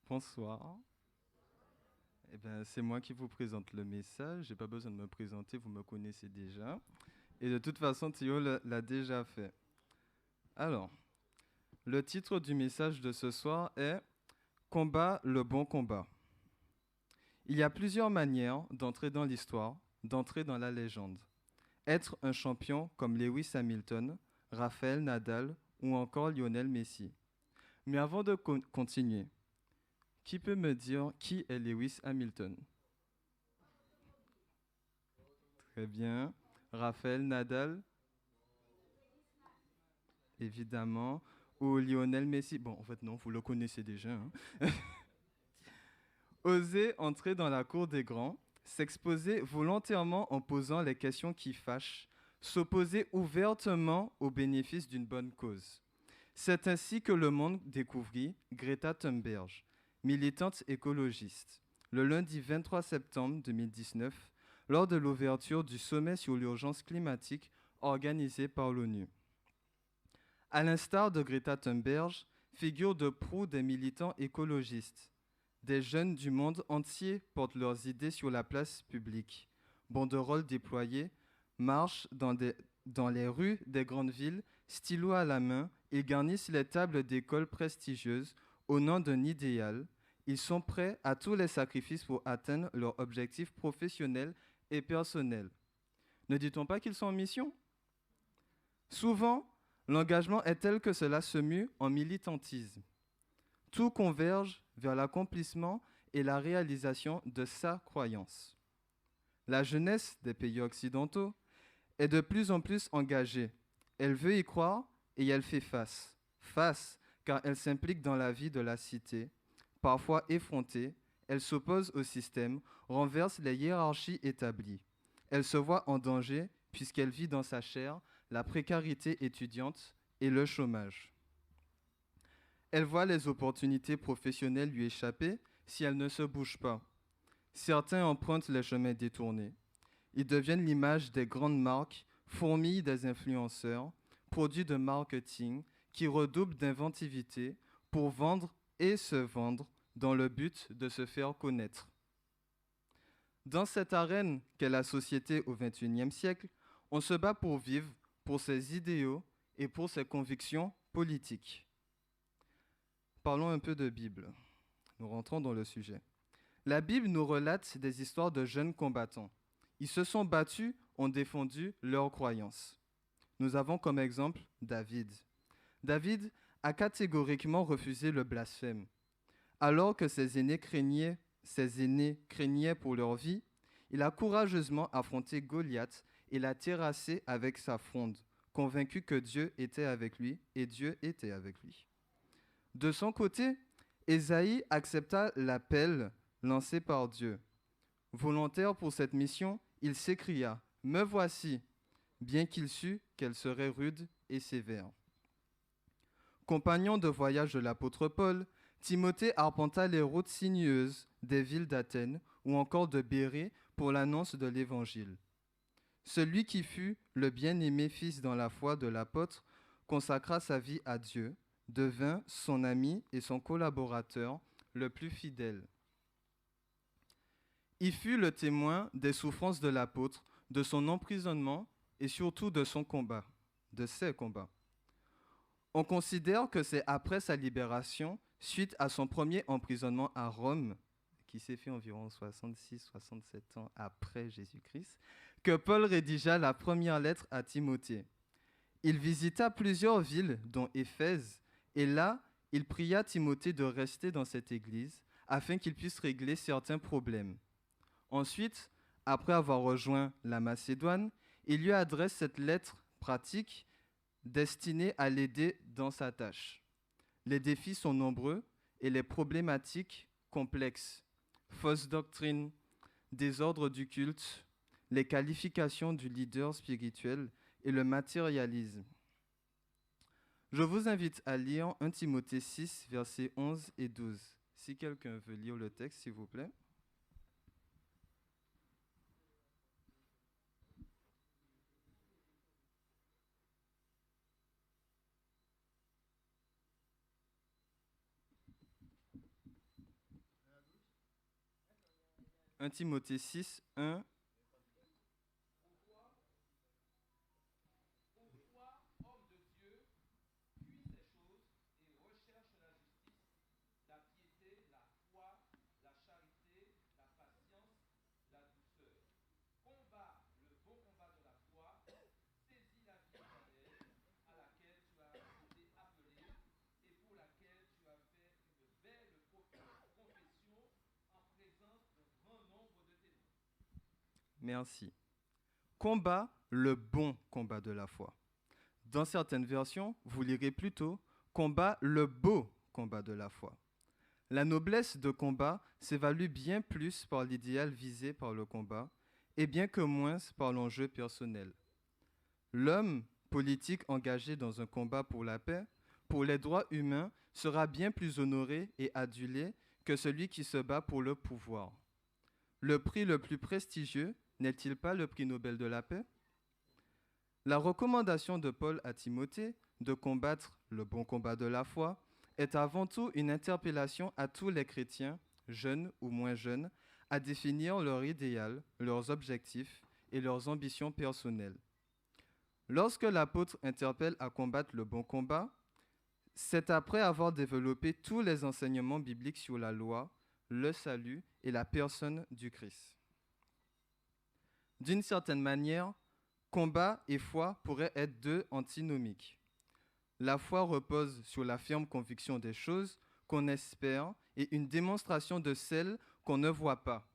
Bonsoir. C'est moi qui vous présente le message. J'ai pas besoin de me présenter, vous me connaissez déjà. Et de toute façon, Théo l'a déjà fait. Alors, le titre du message de ce soir est Combat le bon combat. Il y a plusieurs manières d'entrer dans l'histoire, d'entrer dans la légende. Être un champion comme Lewis Hamilton, Rafael Nadal ou encore Lionel Messi. Mais avant de continuer, qui peut me dire qui est Lewis Hamilton? Très bien. Rafael Nadal, évidemment. Ou Lionel Messi. Bon, en fait, non, vous le connaissez déjà, hein. Oser entrer dans la cour des grands, s'exposer volontairement en posant les questions qui fâchent, s'opposer ouvertement au bénéfice d'une bonne cause. C'est ainsi que le monde découvrit Greta Thunberg, militante écologiste. Le lundi 23 septembre 2019, lors de l'ouverture du sommet sur l'urgence climatique organisé par l'ONU. À l'instar de Greta Thunberg, figure de proue des militants écologistes. Des jeunes du monde entier portent leurs idées sur la place publique. Banderoles déployées, marchent dans les rues des grandes villes, stylo à la main, ils garnissent les tables d'écoles prestigieuses au nom d'un idéal. Ils sont prêts à tous les sacrifices pour atteindre leurs objectifs professionnels et personnels. Ne dit-on pas qu'ils sont en mission? Souvent, l'engagement est tel que cela se mue en militantisme. Tout converge vers l'accomplissement et la réalisation de sa croyance. La jeunesse des pays occidentaux est de plus en plus engagée. Elle veut y croire et elle fait face. Face, car elle s'implique dans la vie de la cité. Parfois effrontée, elle s'oppose au système, renverse les hiérarchies établies. Elle se voit en danger puisqu'elle vit dans sa chair la précarité étudiante et le chômage. Elle voit les opportunités professionnelles lui échapper si elle ne se bouge pas. Certains empruntent les chemins détournés. Ils deviennent l'image des grandes marques, fourmilles des influenceurs, produits de marketing qui redoublent d'inventivité pour vendre et se vendre dans le but de se faire connaître. Dans cette arène qu'est la société au XXIe siècle, on se bat pour vivre, pour ses idéaux et pour ses convictions politiques. Parlons un peu de Bible. Nous rentrons dans le sujet. La Bible nous relate des histoires de jeunes combattants. Ils se sont battus, ont défendu leurs croyances. Nous avons comme exemple David. David a catégoriquement refusé le blasphème. Alors que ses aînés craignaient pour leur vie, il a courageusement affronté Goliath et l'a terrassé avec sa fronde, convaincu que Dieu était avec lui et Dieu était avec lui. De son côté, Ésaïe accepta l'appel lancé par Dieu. Volontaire pour cette mission, il s'écria « Me voici », bien qu'il sût qu'elle serait rude et sévère. Compagnon de voyage de l'apôtre Paul, Timothée arpenta les routes sinueuses des villes d'Athènes ou encore de Bérée pour l'annonce de l'Évangile. Celui qui fut le bien-aimé fils dans la foi de l'apôtre consacra sa vie à Dieu, devint son ami et son collaborateur le plus fidèle. Il fut le témoin des souffrances de l'apôtre, de son emprisonnement et surtout de son combat, de ses combats. On considère que c'est après sa libération, suite à son premier emprisonnement à Rome, qui s'est fait environ 66-67 ans après Jésus-Christ, que Paul rédigea la première lettre à Timothée. Il visita plusieurs villes, dont Éphèse, et là, il pria Timothée de rester dans cette église afin qu'il puisse régler certains problèmes. Ensuite, après avoir rejoint la Macédoine, il lui adresse cette lettre pratique destinée à l'aider dans sa tâche. Les défis sont nombreux et les problématiques complexes. Fausse doctrine, désordre du culte, les qualifications du leader spirituel et le matérialisme. Je vous invite à lire 1 Timothée 6, versets 11 et 12. Si quelqu'un veut lire le texte, s'il vous plaît. 1 Timothée 6, 1. Merci. Combat le bon combat de la foi. Dans certaines versions, vous lirez plutôt combat le beau combat de la foi. La noblesse de combat s'évalue bien plus par l'idéal visé par le combat et bien que moins par l'enjeu personnel. L'homme politique engagé dans un combat pour la paix, pour les droits humains, sera bien plus honoré et adulé que celui qui se bat pour le pouvoir. Le prix le plus prestigieux n'est-il pas le prix Nobel de la paix? La recommandation de Paul à Timothée de combattre le bon combat de la foi est avant tout une interpellation à tous les chrétiens, jeunes ou moins jeunes, à définir leur idéal, leurs objectifs et leurs ambitions personnelles. Lorsque l'apôtre interpelle à combattre le bon combat, c'est après avoir développé tous les enseignements bibliques sur la loi, le salut et la personne du Christ. D'une certaine manière, combat et foi pourraient être deux antinomiques. La foi repose sur la ferme conviction des choses qu'on espère et une démonstration de celles qu'on ne voit pas.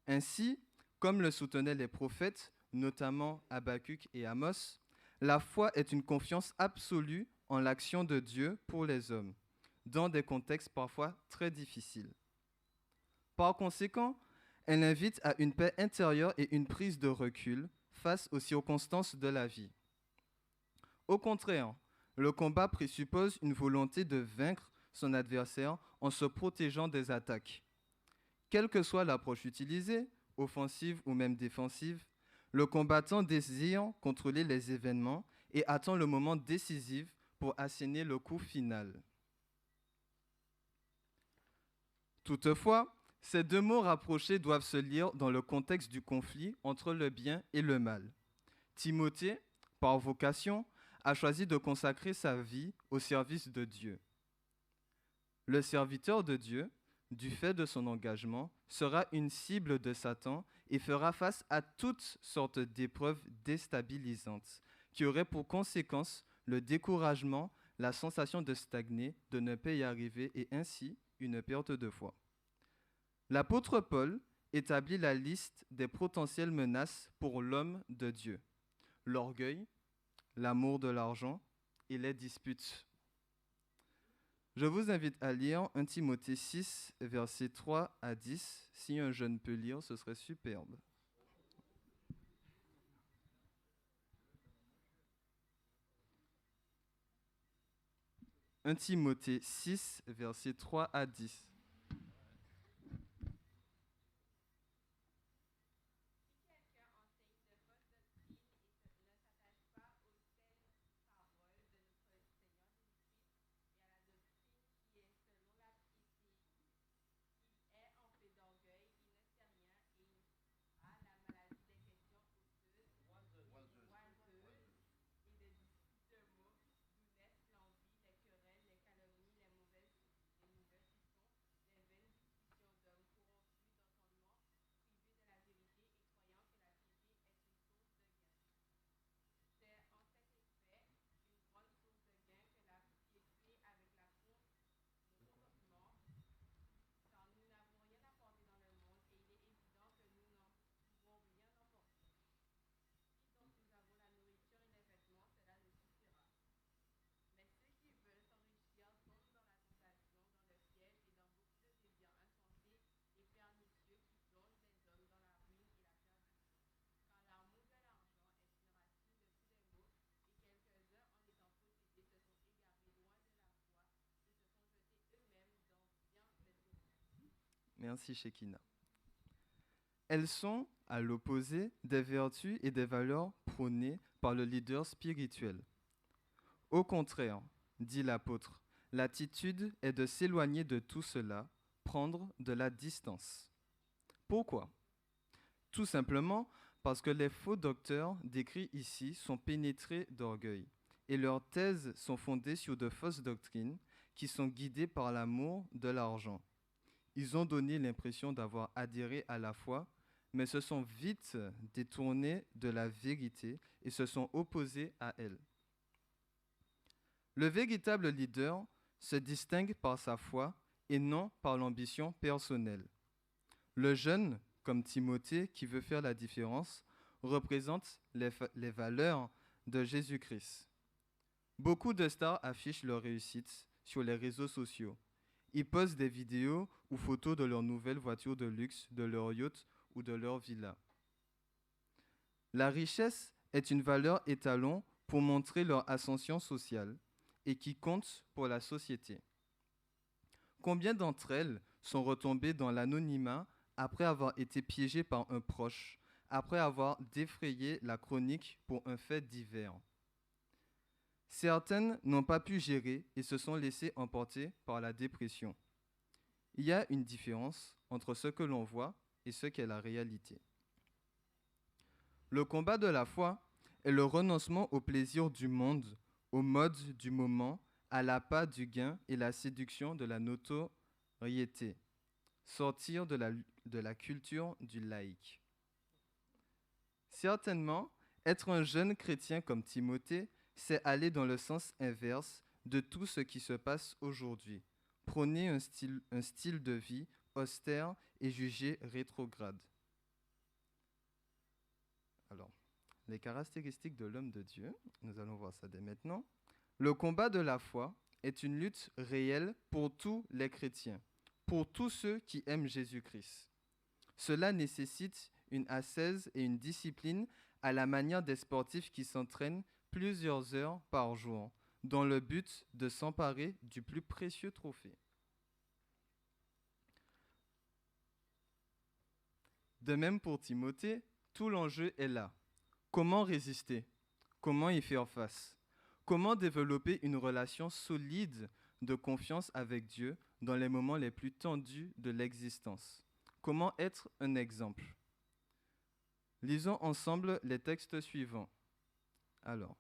Ainsi, comme le soutenaient les prophètes, notamment Habakkuk et Amos, la foi est une confiance absolue en l'action de Dieu pour les hommes, dans des contextes parfois très difficiles. Par conséquent, elle invite à une paix intérieure et une prise de recul face aux circonstances de la vie. Au contraire, le combat présuppose une volonté de vaincre son adversaire en se protégeant des attaques. Quelle que soit l'approche utilisée, offensive ou même défensive, le combattant désire contrôler les événements et attend le moment décisif pour asséner le coup final. Toutefois, ces deux mots rapprochés doivent se lire dans le contexte du conflit entre le bien et le mal. Timothée, par vocation, a choisi de consacrer sa vie au service de Dieu. Le serviteur de Dieu, du fait de son engagement, sera une cible de Satan et fera face à toutes sortes d'épreuves déstabilisantes qui auraient pour conséquence le découragement, la sensation de stagner, de ne pas y arriver et ainsi une perte de foi. L'apôtre Paul établit la liste des potentielles menaces pour l'homme de Dieu. L'orgueil, l'amour de l'argent et les disputes. Je vous invite à lire 1 Timothée 6, versets 3 à 10. Si un jeune peut lire, ce serait superbe. « 1 Timothée 6, versets 3 à 10. Merci, Shekina. Elles sont, à l'opposé, des vertus et des valeurs prônées par le leader spirituel. Au contraire, dit l'apôtre, l'attitude est de s'éloigner de tout cela, prendre de la distance. Pourquoi? Tout simplement parce que les faux docteurs décrits ici sont pénétrés d'orgueil et leurs thèses sont fondées sur de fausses doctrines qui sont guidées par l'amour de l'argent. Ils ont donné l'impression d'avoir adhéré à la foi, mais se sont vite détournés de la vérité et se sont opposés à elle. Le véritable leader se distingue par sa foi et non par l'ambition personnelle. Le jeune, comme Timothée, qui veut faire la différence, représente les valeurs de Jésus-Christ. Beaucoup de stars affichent leur réussite sur les réseaux sociaux. Ils postent des vidéos ou photos de leurs nouvelles voitures de luxe, de leur yacht ou de leur villa. La richesse est une valeur étalon pour montrer leur ascension sociale et qui compte pour la société. Combien d'entre elles sont retombées dans l'anonymat après avoir été piégées par un proche, après avoir défrayé la chronique pour un fait divers? Certaines n'ont pas pu gérer et se sont laissées emporter par la dépression. Il y a une différence entre ce que l'on voit et ce qu'est la réalité. Le combat de la foi est le renoncement au plaisir du monde, au mode du moment, à l'appât du gain et la séduction de la notoriété. Sortir de la culture du laïc. Certainement, être un jeune chrétien comme Timothée, c'est aller dans le sens inverse de tout ce qui se passe aujourd'hui. Prôner un style de vie austère et jugé rétrograde. Alors, les caractéristiques de l'homme de Dieu, nous allons voir ça dès maintenant. Le combat de la foi est une lutte réelle pour tous les chrétiens, pour tous ceux qui aiment Jésus-Christ. Cela nécessite une ascèse et une discipline à la manière des sportifs qui s'entraînent plusieurs heures par jour, dans le but de s'emparer du plus précieux trophée. De même pour Timothée, tout l'enjeu est là. Comment résister? Comment y faire face? Comment développer une relation solide de confiance avec Dieu dans les moments les plus tendus de l'existence? Comment être un exemple? Lisons ensemble les textes suivants. Alors,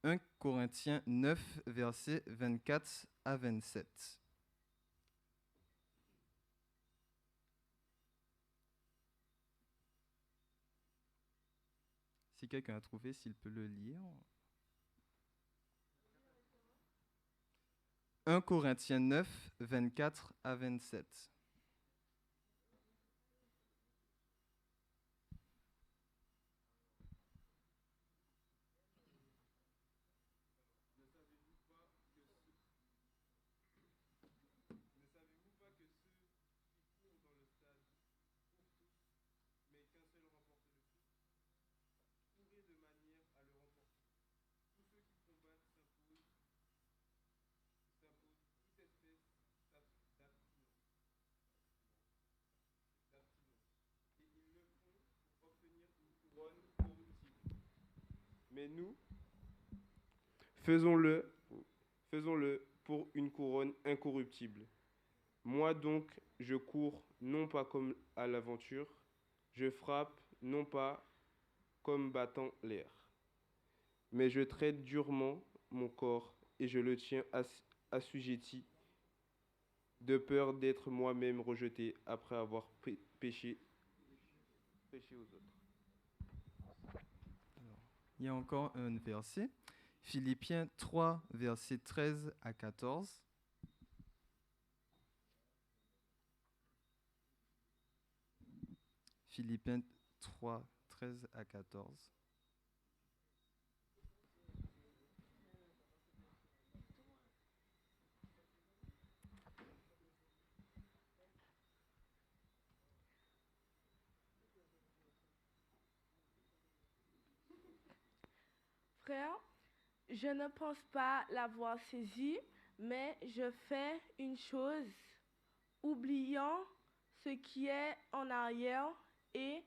1 Corinthiens 9, versets 24 à 27. Si quelqu'un a trouvé, s'il peut le lire. 1 Corinthiens 9, 24 à 27. Mais nous, faisons-le, faisons-le pour une couronne incorruptible. Moi donc, je cours non pas comme à l'aventure, je frappe non pas comme battant l'air, mais je traite durement mon corps et je le tiens assujetti, de peur d'être moi-même rejeté après avoir péché aux autres. Il y a encore un verset, Philippiens 3, versets 13 à 14. Philippiens 3, 13 à 14. Frère, je ne pense pas l'avoir saisi, mais je fais une chose, oubliant ce qui est en arrière et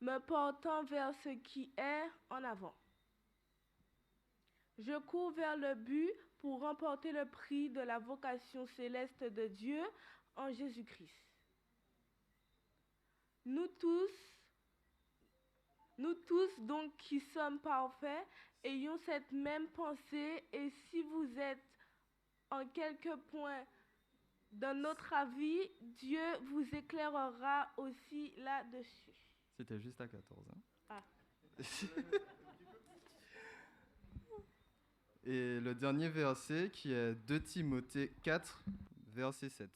me portant vers ce qui est en avant. Je cours vers le but pour remporter le prix de la vocation céleste de Dieu en Jésus-Christ. Nous tous, Nous tous, donc, qui sommes parfaits, ayons cette même pensée, et si vous êtes en quelque point dans notre avis, Dieu vous éclairera aussi là-dessus. C'était juste à 14. Hein? Ah. Et le dernier verset qui est 2 Timothée 4, verset 7.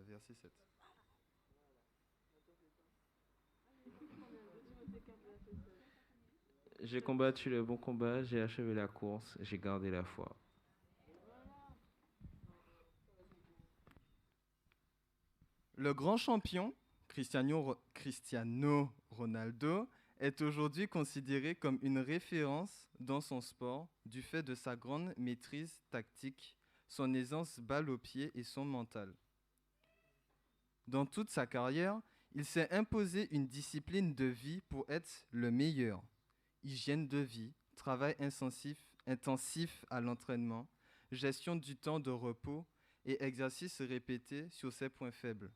Verset 7. J'ai combattu le bon combat, j'ai achevé la course, j'ai gardé la foi. Le grand champion, Cristiano Ronaldo, est aujourd'hui considéré comme une référence dans son sport du fait de sa grande maîtrise tactique, son aisance balle au pied et son mental. Dans toute sa carrière, il s'est imposé une discipline de vie pour être le meilleur. Hygiène de vie, travail intensif à l'entraînement, gestion du temps de repos et exercices répétés sur ses points faibles.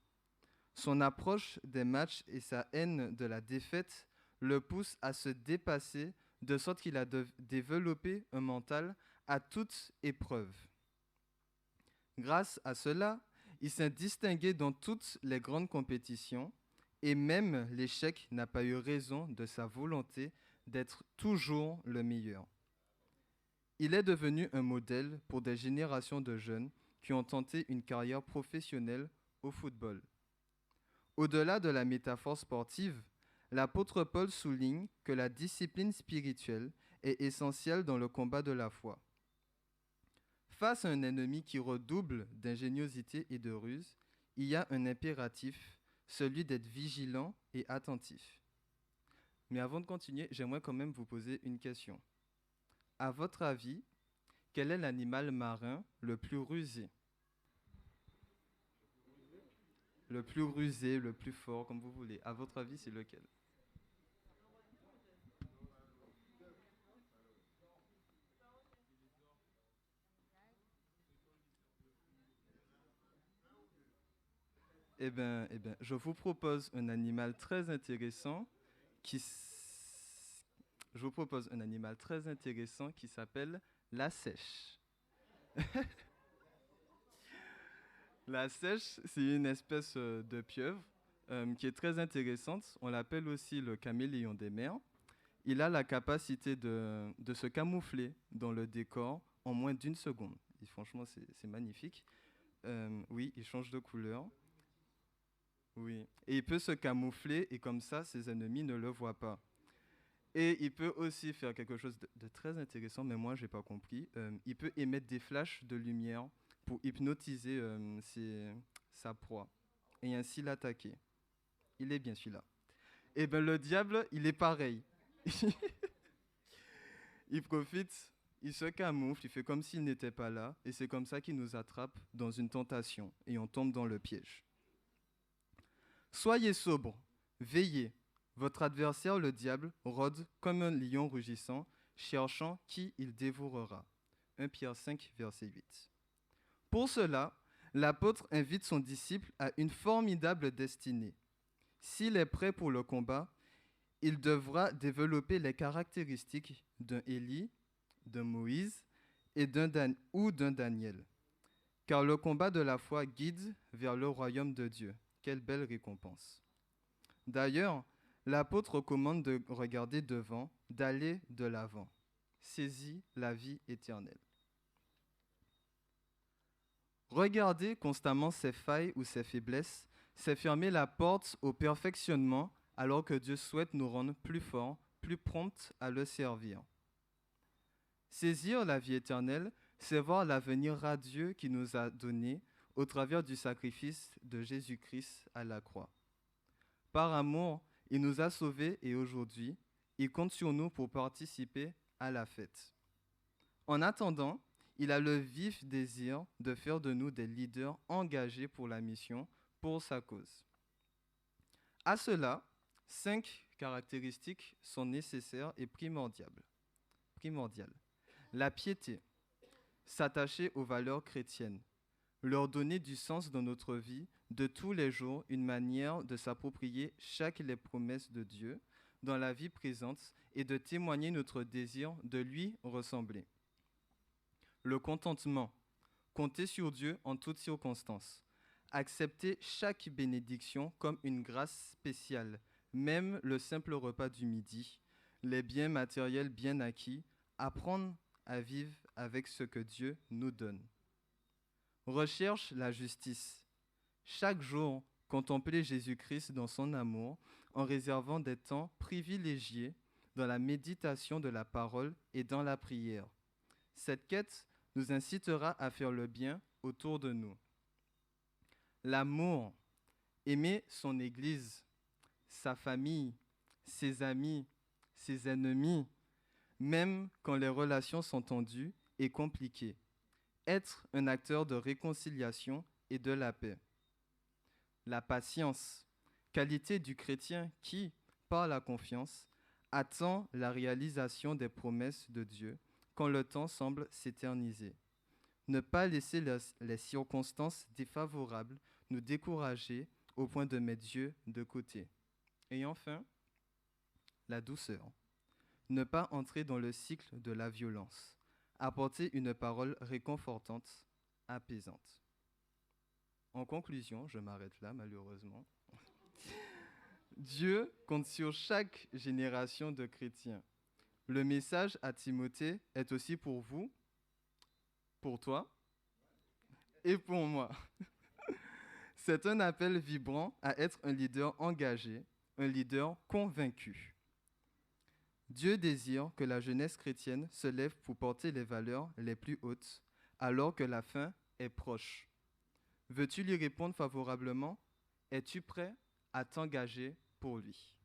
Son approche des matchs et sa haine de la défaite le poussent à se dépasser de sorte qu'il a développé un mental à toute épreuve. Grâce à cela, il s'est distingué dans toutes les grandes compétitions et même l'échec n'a pas eu raison de sa volonté d'être toujours le meilleur. Il est devenu un modèle pour des générations de jeunes qui ont tenté une carrière professionnelle au football. Au-delà de la métaphore sportive, l'apôtre Paul souligne que la discipline spirituelle est essentielle dans le combat de la foi. Face à un ennemi qui redouble d'ingéniosité et de ruse, il y a un impératif, celui d'être vigilant et attentif. Mais avant de continuer, j'aimerais quand même vous poser une question. À votre avis, quel est l'animal marin le plus rusé ? Le plus rusé, le plus fort, comme vous voulez. À votre avis, c'est lequel ? Je vous propose un animal très intéressant qui s'appelle la seiche. La seiche, c'est une espèce de pieuvre qui est très intéressante. On l'appelle aussi le caméléon des mers. Il a la capacité de se camoufler dans le décor en moins d'1 seconde. Et franchement, c'est magnifique. Oui, il change de couleur. Oui. Et il peut se camoufler et comme ça, ses ennemis ne le voient pas. Et il peut aussi faire quelque chose de très intéressant, mais moi, je n'ai pas compris. Il peut émettre des flashs de lumière pour hypnotiser sa proie et ainsi l'attaquer. Il est bien celui-là. Et bien le diable, il est pareil. Il profite, il se camoufle, il fait comme s'il n'était pas là, et c'est comme ça qu'il nous attrape dans une tentation, et on tombe dans le piège. Soyez sobres, veillez. Votre adversaire, le diable, rôde comme un lion rugissant, cherchant qui il dévorera. 1 Pierre 5, verset 8. Pour cela, l'apôtre invite son disciple à une formidable destinée. S'il est prêt pour le combat, il devra développer les caractéristiques d'un Élie, d'un Moïse et d'un Daniel. Car le combat de la foi guide vers le royaume de Dieu. Quelle belle récompense. D'ailleurs, l'apôtre recommande de regarder devant, d'aller de l'avant. Saisis la vie éternelle. Regarder constamment ses failles ou ses faiblesses, c'est fermer la porte au perfectionnement alors que Dieu souhaite nous rendre plus forts, plus prompts à le servir. Saisir la vie éternelle, c'est voir l'avenir radieux qu'il nous a donné au travers du sacrifice de Jésus-Christ à la croix. Par amour, il nous a sauvés et aujourd'hui, il compte sur nous pour participer à la fête. En attendant, il a le vif désir de faire de nous des leaders engagés pour la mission, pour sa cause. À cela, 5 caractéristiques sont nécessaires et primordiales. La piété. s'attacher aux valeurs chrétiennes, leur donner du sens dans notre vie de tous les jours, une manière de s'approprier chaque les promesses de Dieu dans la vie présente et de témoigner notre désir de lui ressembler. Le contentement, compter sur Dieu en toutes circonstances, accepter chaque bénédiction comme une grâce spéciale, même le simple repas du midi, les biens matériels bien acquis, apprendre à vivre avec ce que Dieu nous donne. Recherche la justice. Chaque jour, contempler Jésus-Christ dans son amour en réservant des temps privilégiés dans la méditation de la parole et dans la prière. Cette quête nous incitera à faire le bien autour de nous. L'amour, aimer son Église, sa famille, ses amis, ses ennemis, même quand les relations sont tendues et compliquées. Être un acteur de réconciliation et de la paix. La patience, qualité du chrétien qui, par la confiance, attend la réalisation des promesses de Dieu quand le temps semble s'éterniser. Ne pas laisser les circonstances défavorables nous décourager au point de mettre Dieu de côté. Et enfin, la douceur. Ne pas entrer dans le cycle de la violence. Apporter une parole réconfortante, apaisante. En conclusion, je m'arrête là malheureusement. Dieu compte sur chaque génération de chrétiens. Le message à Timothée est aussi pour vous, pour toi et pour moi. C'est un appel vibrant à être un leader engagé, un leader convaincu. Dieu désire que la jeunesse chrétienne se lève pour porter les valeurs les plus hautes, alors que la fin est proche. Veux-tu lui répondre favorablement? Es-tu prêt à t'engager pour lui?